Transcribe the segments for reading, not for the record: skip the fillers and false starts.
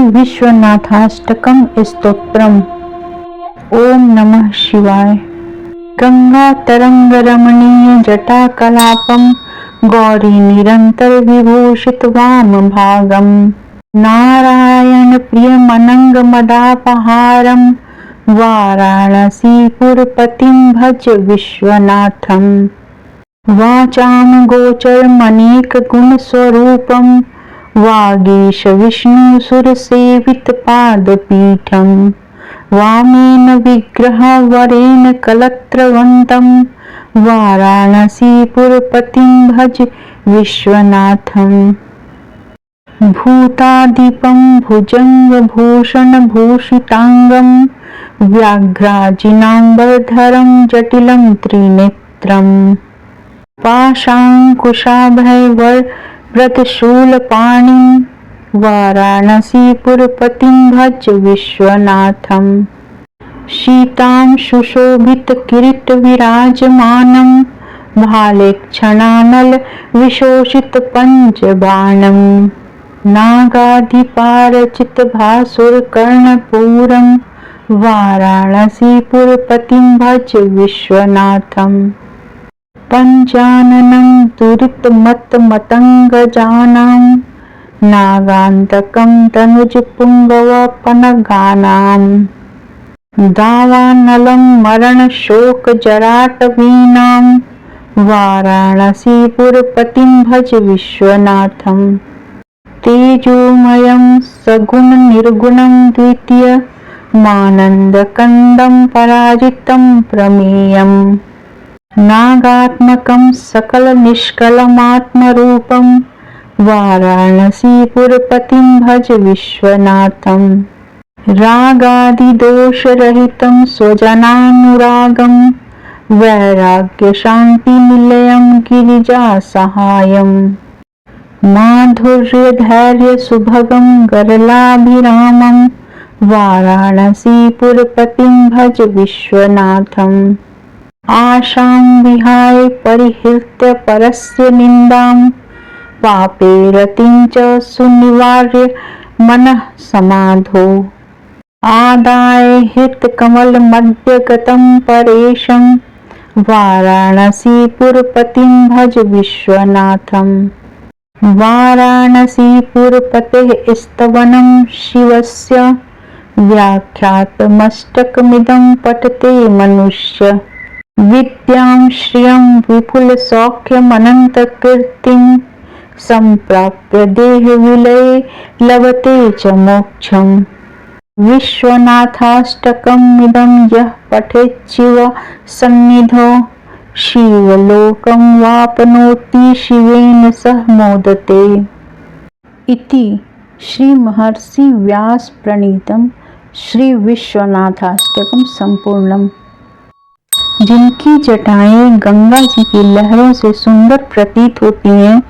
विश्वनाथाष्टकम स्तोत्रम। ओम नमः शिवाय। गंगा तरंग रमणीय जटा कलापम गौरी निरंतर विभूषित वाम भागम नारायण प्रिय मनंग मदापहारम वाराणसीपुरपतिं भज विश्वनाथम। वाचाम गोचर मनेक गुण स्वरूपम वागीश विष्णु सुर सेवित पाद पीठम वामेन विग्रह वरेण कलत्रवंतम वाराणसीपुरपतिं भज विश्वनाथम। भूतादिपं भुजंग भूषण भूषितांगम व्याघ्राजिनांबरधरं जटिलं त्रिनेत्रम पाशांकुशाभयवर व्रतशूलपाणिं वाराणसीपुरपतिं भज विश्वनाथम। शीतां सुशोभित किरीट विराजमानं भालेक्षणानल विशोषित पंचबाणं नागाधिपारचित भासुर कर्णपूरं वाराणसीपुरपतिं भज विश्वनाथम। पंचाननं दुरितमत्तमतंगजानां नागान्तकं तनुजपुङ्गवपनगानां दावानलं मरणशोकजराटवीनां वाराणसीपुरपतिं भज विश्वनाथं। तेजोमयं सगुणनिर्गुणं द्वितीयमानन्दकन्दं पराजितं प्रमेयम् नागात्मकं सकलनिष्कलमात्मरूपं वाराणसीपुरपतिं भज विश्वनाथं। रागादिदोषरहितं स्वजनानुरागं वैराग्यशान्तिनिलयं गिरिजासहायं माधुर्यधैर्यसुभगं गरलाभिरामं वाराणसीपुरपतिं भज विश्वनाथं। आशां विहाय परिहृत्य परस्य निन्दां पापे रतिं च सुनिवार्य मनः समाधो आदाय हृत्कमलमध्यगतं परेशं वाराणसीपुरपतिं भज विश्वनाथं। वाराणसीपुरपतेः स्तवनं शिवस्य व्याख्यातमष्टकमिदं पठते मनुष्य विद्यां श्रियं विपुलसौख्यमनन्तकीर्तिं सम्प्राप्य देहविलये लभते च मोक्षम्। विश्वनाथाष्टकमिदं यः पठेच्छिव सन्निधौ शिवलोकं वाप्नोति शिवेन सह मोदते। इति श्री महर्षि व्यास प्रणीतम श्री विश्वनाथाष्टकम संपूर्णम। जिनकी जटाएं गंगा जी की लहरों से सुंदर प्रतीत होती हैं,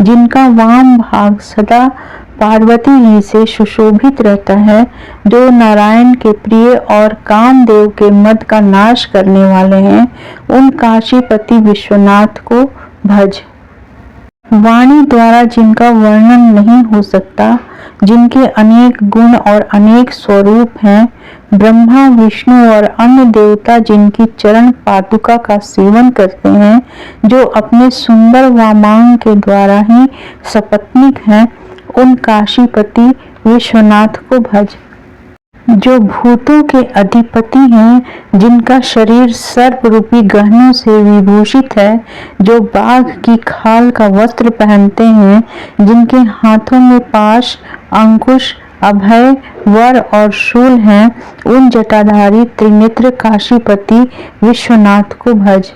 जिनका वाम भाग सदा पार्वती जी से सुशोभित रहता है, जो नारायण के प्रिय और कामदेव के मद का नाश करने वाले हैं, उन काशीपति विश्वनाथ को भज। वाणी द्वारा जिनका वर्णन नहीं हो सकता, जिनके अनेक गुण और अनेक स्वरूप हैं, ब्रह्मा विष्णु और अन्य देवता जिनकी चरण पादुका का सेवन करते हैं, जो अपने सुंदर वामांग के द्वारा ही सपत्नीक हैं, उन काशीपति विश्वनाथ को भज। जो भूतों के अधिपति हैं, जिनका शरीर सर्प रूपी गहनों से विभूषित है, जो बाघ की खाल का वस्त्र पहनते हैं, जिनके हाथों में पाश अंकुश अभय वर और शूल हैं, उन जटाधारी त्रिनेत्र काशीपति विश्वनाथ को भज।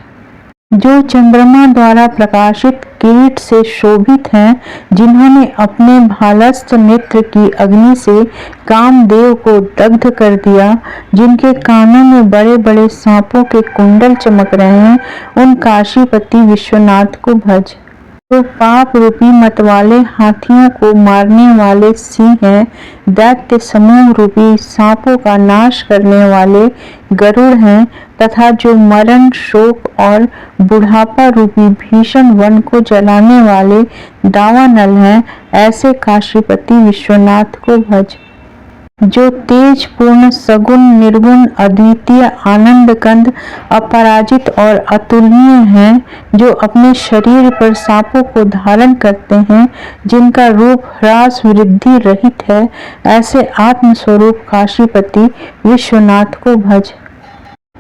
जो चंद्रमा द्वारा प्रकाशित किरीट से शोभित हैं, जिन्होंने अपने भालस्थ नेत्र की अग्नि से कामदेव को दग्ध कर दिया, जिनके कानों में बड़े बड़े सांपों के कुंडल चमक रहे हैं, उन काशीपति विश्वनाथ को भज। जो पाप रूपी मतवाले हाथियों को मारने वाले सिंह हैं, दैत्य समूह रूपी सांपों का नाश करने वाले गरुड़ हैं, तथा जो मरण शोक और बुढ़ापा रूपी भीषण वन को जलाने वाले दावानल हैं, ऐसे काशीपति विश्वनाथ को भज। जो तेज पूर्ण सगुण निर्गुण अद्वितीय आनंद कंद अपराजित और अतुलनीय हैं, जो अपने शरीर पर सांपों को धारण करते हैं, जिनका रूप ह्रास वृद्धि रहित है, ऐसे आत्मस्वरूप काशीपति विश्वनाथ को भज।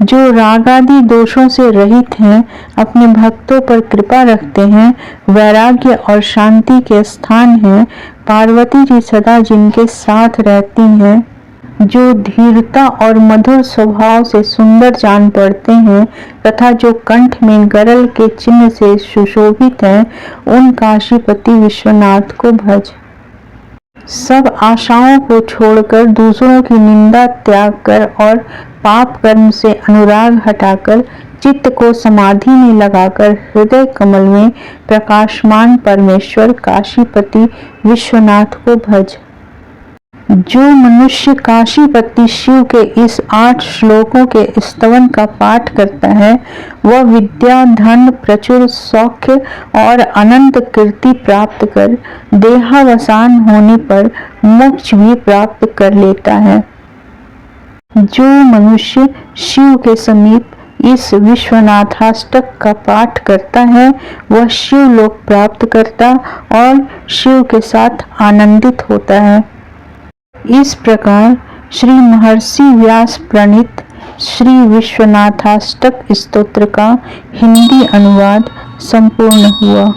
जो रागादि दोषों से रहित हैं, अपने भक्तों पर कृपा रखते हैं, वैराग्य और शांति के स्थान हैं, पार्वती जी सदा जिनके साथ रहती हैं, जो धीरता और मधुर स्वभाव से सुंदर जान पड़ते हैं तथा जो कंठ में गरल के चिन्ह से सुशोभित हैं, उन काशीपति विश्वनाथ को भज। सब आशाओं को छोड़कर, दूसरों की निंदा त्याग कर और पाप कर्म से अनुराग हटाकर, चित्त को समाधि में लगाकर हृदय कमल में प्रकाशमान परमेश्वर काशीपति विश्वनाथ को भज। जो मनुष्य काशीपति शिव के इस 8 श्लोकों के स्तवन का पाठ करता है, वह विद्या, धन, प्रचुर सौख्य और अनंत कीर्ति प्राप्त कर देहावसान होने पर मोक्ष भी प्राप्त कर लेता है। जो मनुष्य शिव के समीप इस विश्वनाथाष्टक का पाठ करता है, वह शिवलोक प्राप्त करता और शिव के साथ आनंदित होता है। इस प्रकार श्री महर्षि व्यास प्रणीत श्री विश्वनाथाष्टक स्तोत्र का हिंदी अनुवाद संपूर्ण हुआ।